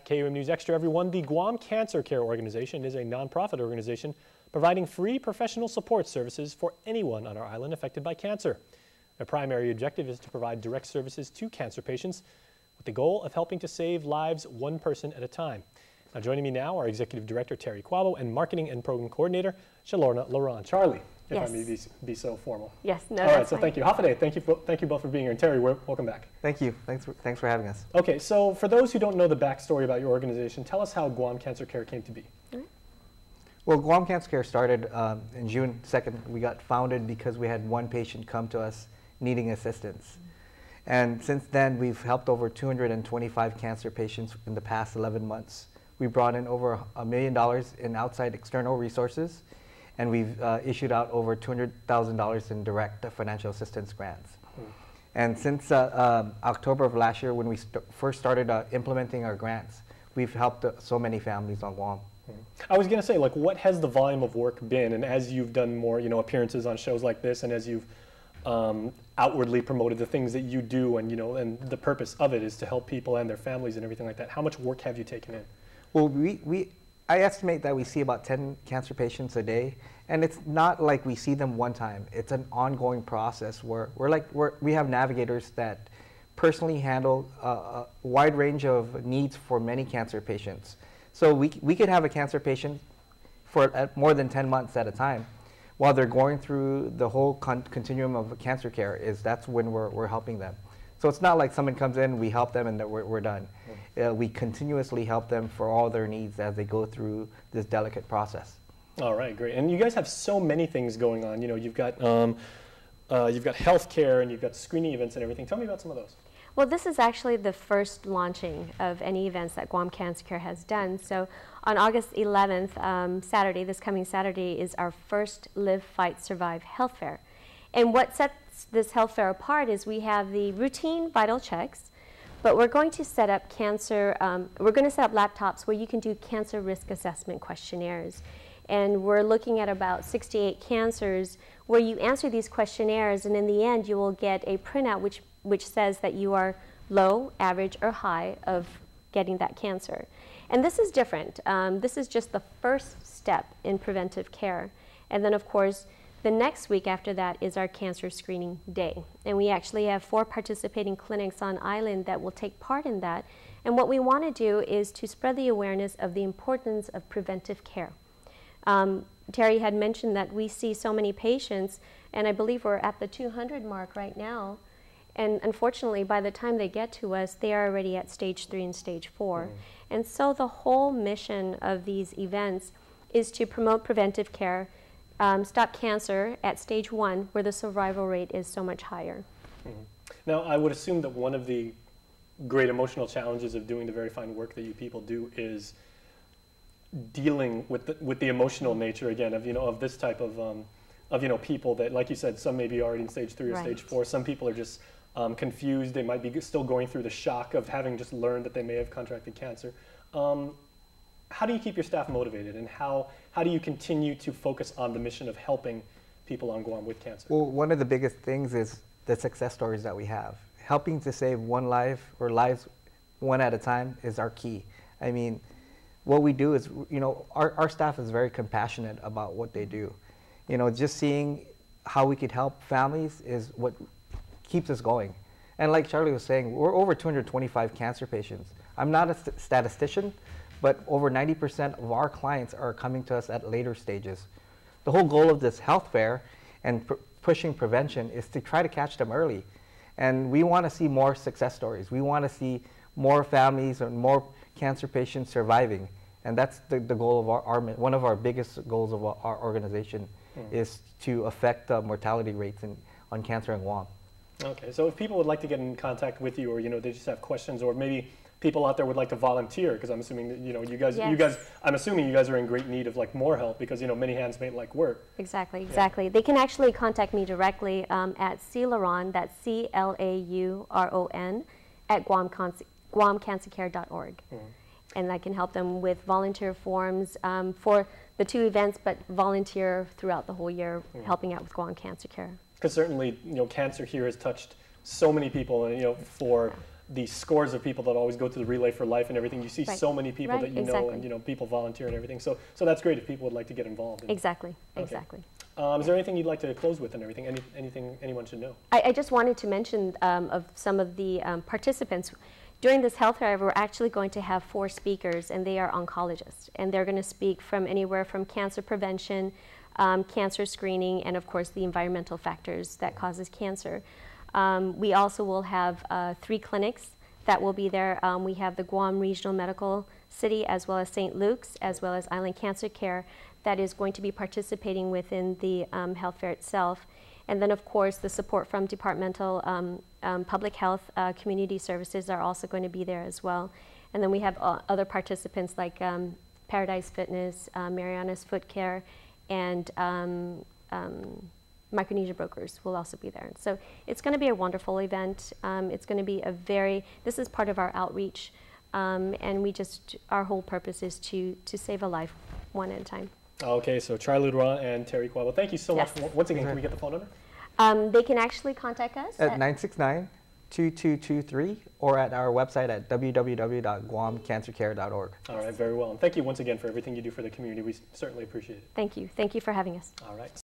KUM News Extra, everyone. The Guam Cancer Care organization is a nonprofit organization providing free professional support services for anyone on our island affected by cancer. Their primary objective is to provide direct services to cancer patients with the goal of helping to save lives one person at a time. Now, joining me now are Executive Director Terry Quavo and Marketing and Program Coordinator Shalorna Laurent. Charlie, if yes. I may be so formal. Yes, no, all right, so fine. thank you. Hafaday, thank you both for being here. And Terry, welcome back. Thank you. Thanks for having us. Okay, so for those who don't know the backstory about your organization, tell us how Guam Cancer Care came to be. Well, Guam Cancer Care started in June 2nd. We got founded because we had one patient come to us needing assistance. And since then, we've helped over 225 cancer patients in the past 11 months. We brought in over $1 million in outside external resources, and we've issued out over $200,000 in direct financial assistance grants. And since October of last year, when we first started implementing our grants, we've helped so many families on Guam. I was going to say, like, what has the volume of work been? And as you've done more, appearances on shows like this, and as you've outwardly promoted the things that you do, and and the purpose of it is to help people and their families and everything like that, how much work have you taken in? Well, I estimate that we see about 10 cancer patients a day, and it's not like we see them one time. It's an ongoing process where we have navigators that personally handle a wide range of needs for many cancer patients. So we could have a cancer patient for more than 10 months at a time while they're going through the whole continuum of cancer care. That's when we're helping them. So it's not like someone comes in, we help them, and we're done. We continuously help them for all their needs as they go through this delicate process. All right, great. And you guys have so many things going on. You've got healthcare, and you've got screening events and everything. Tell me about some of those. Well, this is actually the first launching of any events that Guam Cancer Care has done. So on August 11th, Saturday, this coming Saturday, is our first Live, Fight, Survive health fair. And what sets this health fair apart is we have the routine vital checks, but we're going to set up laptops where you can do cancer risk assessment questionnaires. And we're looking at about 68 cancers where you answer these questionnaires, and in the end you will get a printout which says that you are low, average, or high of getting that cancer. And this is different. This is just the first step in preventive care. And then, of course, the next week after that is our cancer screening day. And we actually have 4 participating clinics on island that will take part in that. And what we want to do is to spread the awareness of the importance of preventive care. Terry had mentioned that we see so many patients, and I believe we're at the 200 mark right now. And unfortunately, by the time they get to us, they are already at stage 3 and stage 4. And so the whole mission of these events is to promote preventive care, stop cancer at stage 1, where the survival rate is so much higher. Now, I would assume that one of the great emotional challenges of doing the very fine work that you people do is dealing with the emotional nature, again, of this type of people that, like you said, some may be already in stage 3 or stage 4. Some people are just confused. They might be still going through the shock of having just learned that they may have contracted cancer. How do you keep your staff motivated, and how do you continue to focus on the mission of helping people on Guam with cancer? Well, one of the biggest things is the success stories that we have. Helping to save one life, or lives one at a time, is our key. I mean, what we do is, our staff is very compassionate about what they do. Just seeing how we could help families is what keeps us going. And like Charlie was saying, we're over 225 cancer patients. I'm not a statistician, but over 90% of our clients are coming to us at later stages. The whole goal of this health fair and pushing prevention is to try to catch them early. And we want to see more success stories. We want to see more families and more cancer patients surviving. And that's the goal of one of our biggest goals of our organization is to affect the mortality rates on cancer in Guam. Okay, so if people would like to get in contact with you, or they just have questions, or maybe people out there would like to volunteer, because I'm assuming that you guys I'm assuming you guys are in great need of more help, because many hands make light work. Exactly. They can actually contact me directly at Clauron, that's CLAURON, at guamcancercare.org. And I can help them with volunteer forms for the 2 events, but volunteer throughout the whole year helping out with Guam Cancer Care. Because certainly, cancer here has touched so many people, and for the scores of people that always go to the Relay for Life and everything. You see Right. so many people Right, that you know, exactly. and you know, people volunteer and everything. So that's great if people would like to get involved. Exactly, Okay. exactly. Is there anything you'd like to close with and everything? Anything anyone should know? I just wanted to mention of some of the participants. During this health drive, we're actually going to have 4 speakers, and they are oncologists. And they're going to speak from anywhere from cancer prevention, cancer screening, and of course the environmental factors that causes cancer. We also will have 3 clinics that will be there. We have the Guam Regional Medical City, as well as St. Luke's, as well as Island Cancer Care, that is going to be participating within the health fair itself. And then, of course, the support from departmental public health community services are also going to be there as well. And then we have other participants like Paradise Fitness, Mariana's Foot Care, and Micronesia Brokers will also be there. So it's going to be a wonderful event. It's going to be this is part of our outreach, and our whole purpose is to save a life one at a time. Okay, so Charlie Roy and Terry Quavo, thank you so Yes. much. Once again, can we get the phone number? They can actually contact us At 969-2223 or at our website at www.guamcancercare.org. All right, very well. And thank you once again for everything you do for the community. We certainly appreciate it. Thank you. Thank you for having us. All right.